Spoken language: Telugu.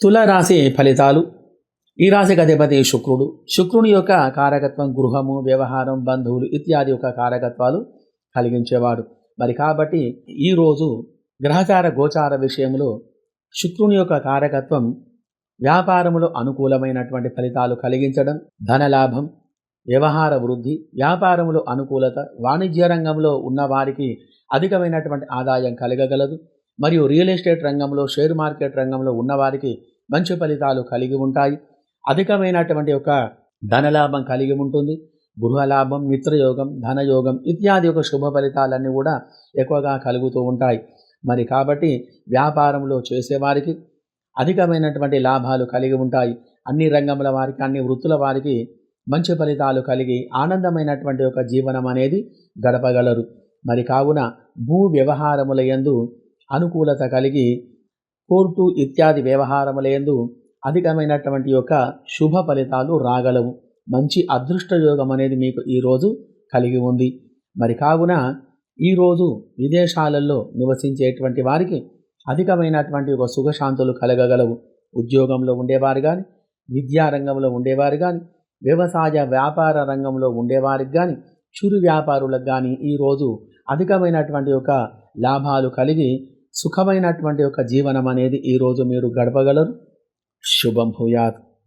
తుల రాశి ఫలితాలు. ఈ రాశికి అధిపతి శుక్రుడు. శుక్రుని యొక్క కారకత్వం గృహము, వ్యవహారం, బంధువులు ఇత్యాది యొక్క కారకత్వాలు కలిగించేవాడు. మరి కాబట్టి ఈరోజు గ్రహచార గోచార విషయంలో శుక్రుని యొక్క కారకత్వం వ్యాపారములో అనుకూలమైనటువంటి ఫలితాలు కలిగించడం, ధనలాభం, వ్యవహార వృద్ధి, వ్యాపారములో అనుకూలత, వాణిజ్య రంగంలో ఉన్నవారికి అధికమైనటువంటి ఆదాయం కలగగలదు. మరియు రియల్ ఎస్టేట్ రంగంలో, షేర్ మార్కెట్ రంగంలో ఉన్నవారికి మంచి ఫలితాలు కలిగి ఉంటాయి. అధికమైనటువంటి ఒక ధనలాభం కలిగి ఉంటుంది. గృహలాభం, మిత్రయోగం, ధనయోగం ఇత్యాది యొక్క శుభ ఫలితాలన్నీ కూడా ఎక్కువగా కలుగుతూ ఉంటాయి. మరి కాబట్టి వ్యాపారంలో చేసేవారికి అధికమైనటువంటి లాభాలు కలిగి ఉంటాయి. అన్ని రంగముల వారికి, అన్ని వృత్తుల వారికి మంచి ఫలితాలు కలిగి ఆనందమైనటువంటి ఒక జీవనం అనేది గడపగలరు. మరి కావున భూ వ్యవహారముల యందు అనుకూలత కలిగి కోర్టు ఇత్యాది వ్యవహారముల యందు అధికమైనటువంటి యొక్క శుభ ఫలితాలు రాగలవు. మంచి అదృష్ట యోగం అనేది మీకు ఈరోజు కలిగి ఉంది. మరి కావున ఈరోజు విదేశాలలో నివసించేటువంటి వారికి అధికమైనటువంటి ఒక సుఖశాంతులు కలగగలవు. ఉద్యోగంలో ఉండేవారు కానీ, విద్యారంగంలో ఉండేవారు కానీ, వ్యవసాయ వ్యాపార రంగంలో ఉండేవారికి కానీ, చిరు వ్యాపారులకు కానీ ఈరోజు అధికమైనటువంటి ఒక లాభాలు కలిగి సుఖమైనటువంటి ఒక జీవనం అనేది ఈరోజు మీరు గడపగలరు. శుభం భూయాత్.